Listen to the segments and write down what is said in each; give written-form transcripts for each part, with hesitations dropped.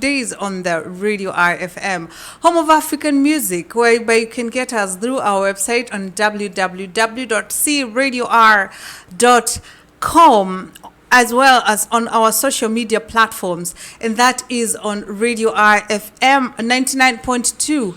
today is on the Radio RFM, home of African music, whereby you can get us through our website on www.cradior.com, as well as on our social media platforms, and that is on Radio RFM 99.2.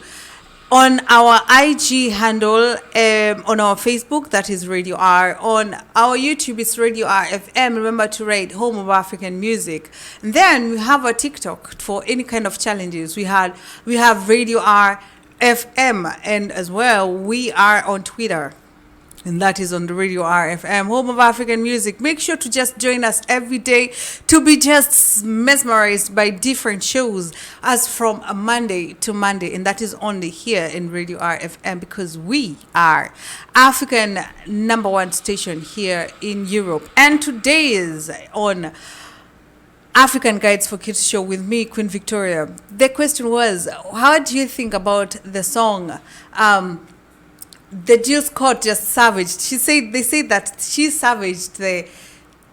On our IG handle, on our Facebook, that is Radio R. On our YouTube, it's Radio RFM. Remember to rate Home of African Music. And then we have a TikTok for any kind of challenges. We have Radio RFM, and as well, we are on Twitter. And that is on the Radio RFM, home of African music. Make sure to just join us every day to be just mesmerized by different shows as from a Monday to Monday. And that is only here in Radio RFM, because we are African #1 station here in Europe. And today is on African Guides for Kids show with me, Queen Victoria. The question was, how do you think about the song the Missjillscort just savaged? They say that she savaged the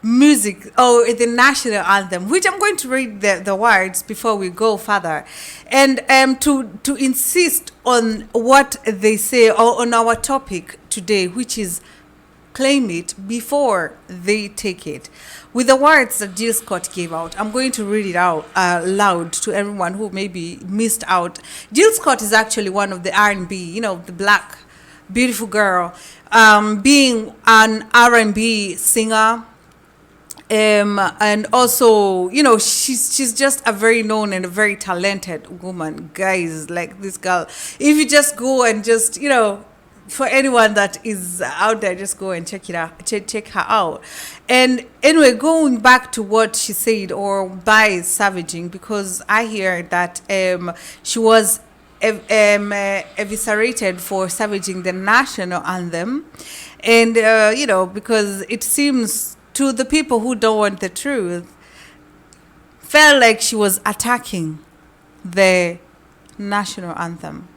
music or the national anthem, which I'm going to read the words before we go further, and to insist on what they say, or on our topic today, which is claim it before they take it. With the words that Missjillscort gave out, I'm going to read it out loud to everyone who maybe missed out. Missjillscort is actually one of the R&B, the black beautiful girl, being an R&B singer, and also, she's just a very known and a very talented woman. Guys, like this girl, if you just go and just, for anyone that is out there, just go and check her out. And anyway, going back to what she said, or by savaging, because I hear that she was eviscerated for savaging the national anthem, and because it seems to the people who don't want the truth, felt like she was attacking the national anthem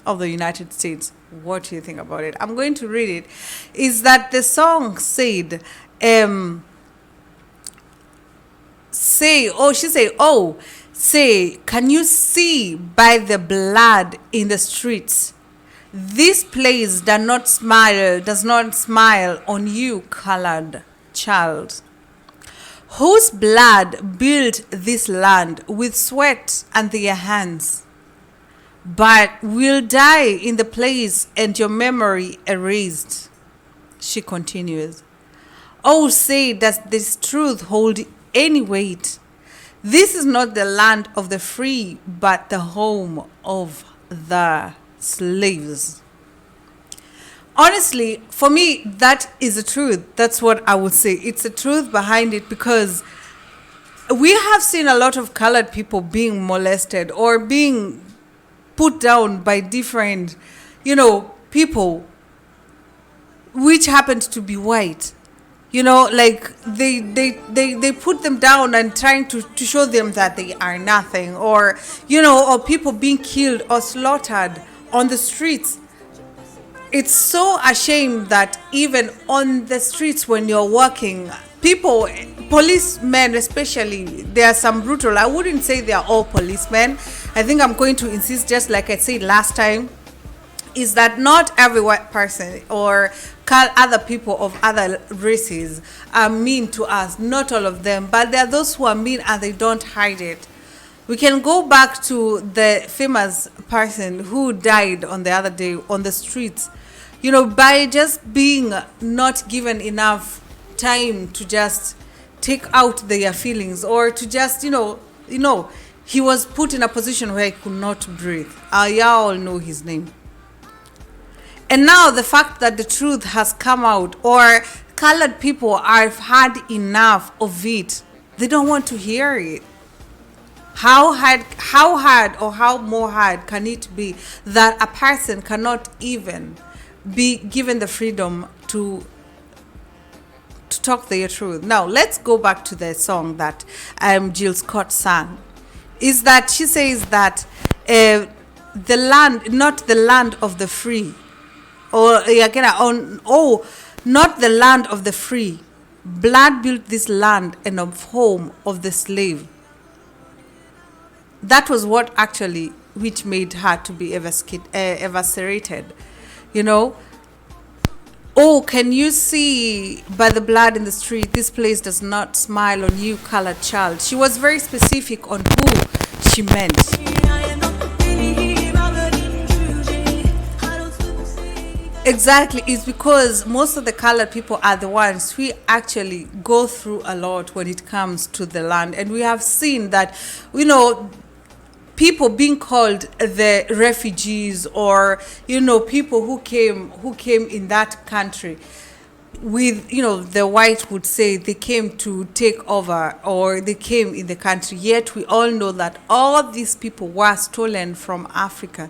of the United States. What do you think about it? I'm going to read it. Is that the song said, say, can you see by the blood in the streets? This place does not smile on you, colored child, whose blood built this land with sweat and their hands, but will die in the place and your memory erased. She continues, oh, say, does this truth hold any weight? This is not the land of the free, but the home of the slaves. Honestly, for me, that is the truth. That's what I would say. It's the truth behind it, because we have seen a lot of colored people being molested or being put down by different, people which happened to be white. Like they put them down and trying to show them that they are nothing, or or people being killed or slaughtered on the streets. It's so ashamed that even on the streets when you're walking, people, policemen especially, there are some brutal. I wouldn't say they are all policemen. I think I'm going to insist, just like I said last time, is that not every white person or other people of other races are mean to us. Not all of them, but there are those who are mean and they don't hide it. We can go back to the famous person who died on the other day on the streets, by just being not given enough time to just take out their feelings, or to just, he was put in a position where he could not breathe. Y'all know his name. And now the fact that the truth has come out, or colored people have had enough of it, they don't want to hear it. How hard or how more hard can it be that a person cannot even be given the freedom to talk their truth? Now, let's go back to the song that Missjillscort sang. Is that she says that the land, not the land of the free, or again, not the land of the free. Blood built this land and of home of the slave. That was what actually which made her to be eviscerated. You know, oh, can you see by the blood in the street, this place does not smile on you, colored child. She was very specific on who she meant. Exactly, it's because most of the colored people are the ones who actually go through a lot when it comes to the land. And we have seen that, you know, people being called the refugees, or, you know, people who came in that country with, you know, the white would say they came to take over, or they came in the country. Yet we all know that all these people were stolen from Africa.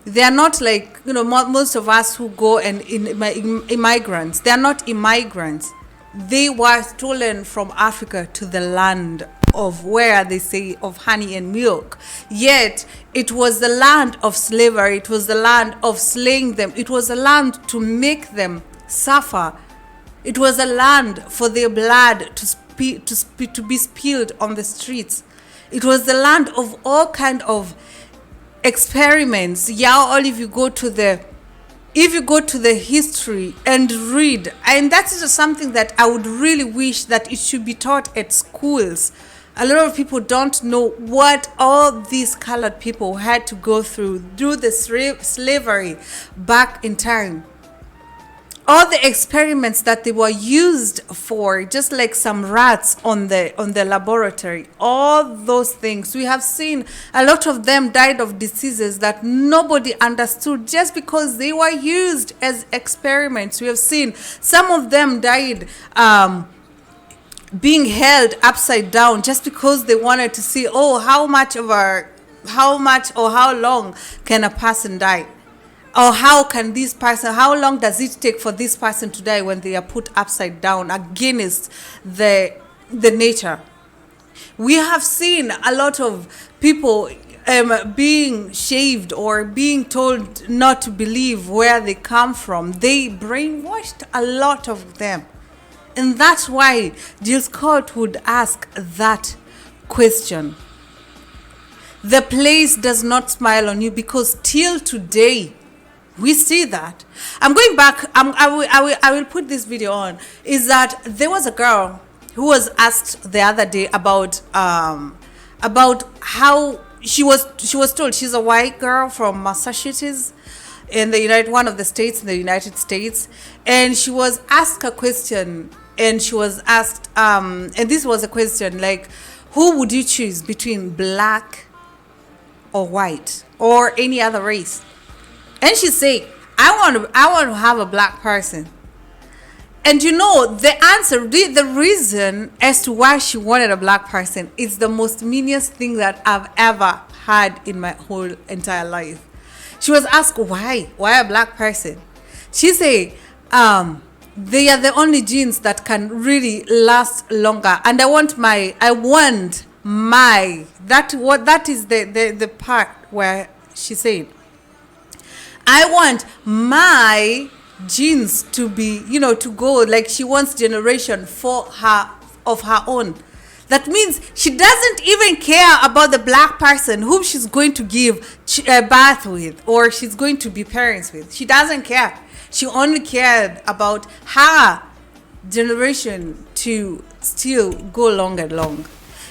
They are not like, you know, most of us who go and immigrants. They are not immigrants. They were stolen from Africa to the land of, where they say, of honey and milk. Yet it was the land of slavery. It was the land of slaying them. It was a land to make them suffer. It was a land for their blood to be spilled on the streets. It was the land of all kind of experiments. Yeah, all if you go to the history and read, and that is just something that I would really wish that it should be taught at schools. A lot of people don't know what all these colored people had to go through the slavery back in time. All the experiments that they were used for, just like some rats on the laboratory, all those things. We have seen a lot of them died of diseases that nobody understood just because they were used as experiments. We have seen some of them died being held upside down just because they wanted to see, oh, how much or how long can a person die? Or how long does it take for this person to die when they are put upside down against the nature? We have seen a lot of people being shaved or being told not to believe where they come from. They brainwashed a lot of them. And that's why Missjillscort would ask that question. The place does not smile on you, because till today, we see that. I'm going back. I will put this video on. Is that there was a girl who was asked the other day about how she was told, she's a white girl from Massachusetts in one of the states in the United States, and she was asked a question, and she was asked and this was a question like, who would you choose between black or white or any other race? And she said, I want to have a black person. And you know, the answer, the reason as to why she wanted a black person is the most meanest thing that I've ever had in my whole entire life. She was asked, why a black person? She said, they are the only genes that can really last longer. And that is the part where she said, I want my genes to be, to go, like she wants generation of her own. That means she doesn't even care about the black person whom she's going to give birth with or she's going to be parents with. She doesn't care. She only cared about her generation to still go long and long.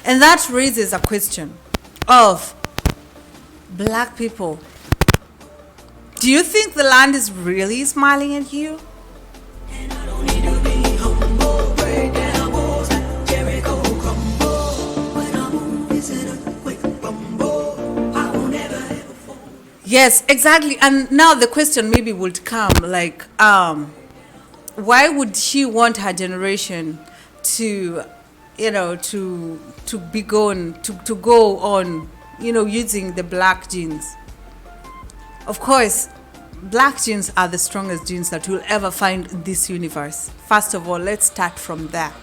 And that raises a question of black people. Do you think the land is really smiling at you? Yes, exactly. And now the question maybe would come like, why would she want her generation to, to be gone, to go on, using the black genes? Of course, black genes are the strongest genes that you'll ever find in this universe. First of all, let's start from there.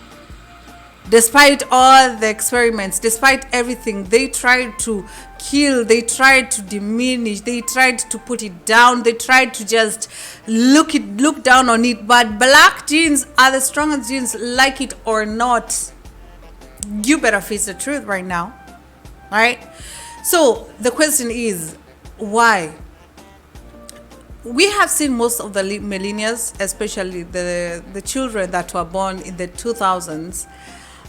Despite all the experiments, despite everything, they tried to kill, they tried to diminish, they tried to put it down, they tried to just look down on it. But black genes are the strongest genes, like it or not. You better face the truth right now. right? So the question is, why? We have seen most of the millennials, especially the children that were born in the 2000s.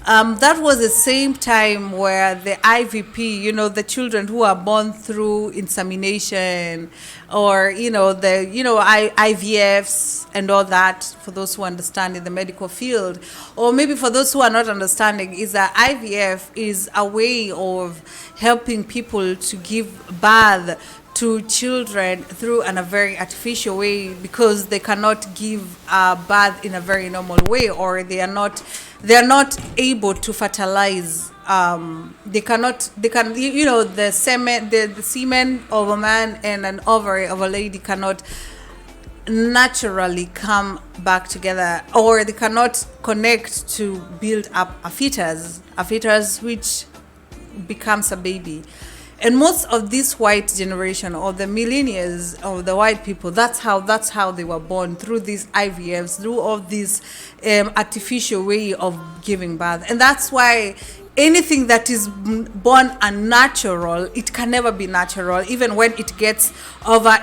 That was the same time where the IVP, the children who are born through insemination, or IVFs and all that. For those who understand in the medical field, or maybe for those who are not understanding, is that IVF is a way of helping people to give birth to children through a very artificial way, because they cannot give birth in a very normal way, or they are not able to fertilize. They can the semen of a man and an ovary of a lady cannot naturally come back together, or they cannot connect to build up a fetus which becomes a baby. And most of this white generation, or the millennials, or the white people, that's how they were born, through these IVFs, through all this artificial way of giving birth. And that's why anything that is born unnatural, it can never be natural, even when it gets when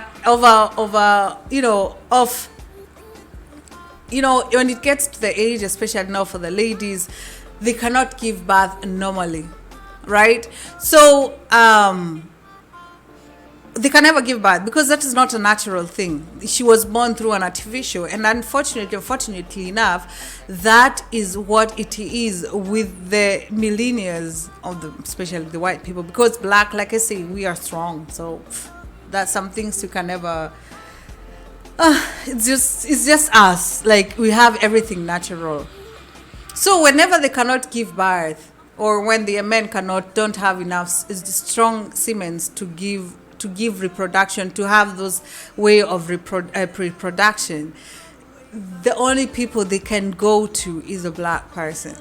it gets to the age, especially now for the ladies, they cannot give birth normally. Right? So they can never give birth, because that is not a natural thing. She was born through an artificial, and unfortunately enough, that is what it is with the millennials, especially the white people, because black, like I say, we are strong. So that's some things you can never. It's just us. Like, we have everything natural. So whenever they cannot give birth, or when the men don't have enough strong semen to give reproduction, to have those way of reproduction, the only people they can go to is a black person.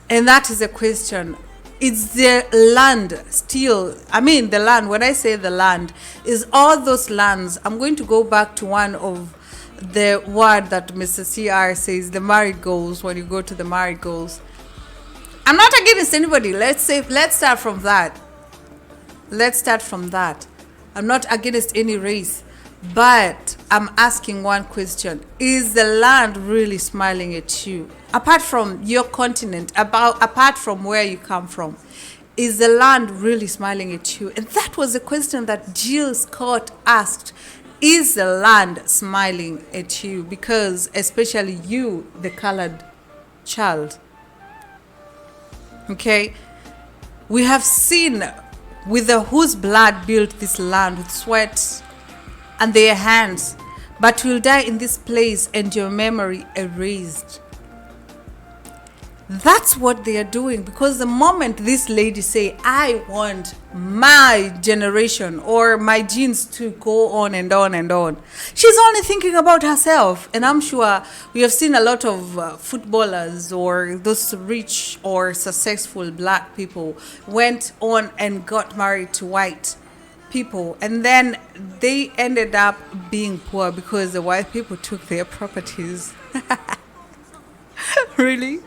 And that is a question. Is the land still, the land, when I say the land, is all those lands. I'm going to go back to one of the word that Mr. CR says, the marigolds, when you go to the marigolds. I'm not against anybody. Let's start from that. I'm not against any race, but I'm asking one question. Is the land really smiling at you? Apart from your continent, apart from where you come from, is the land really smiling at you? And that was the question that Missjillscort asked. Is the land smiling at you? Because especially you, the colored child. Okay? We have seen with whose blood built this land, with sweat and their hands, but will die in this place and your memory erased. That's what they are doing, because the moment this lady say, I want my generation or my genes to go on and on and on, she's only thinking about herself. And I'm sure we have seen a lot of footballers, or those rich or successful black people went on and got married to white people, and then they ended up being poor because the white people took their properties. Really?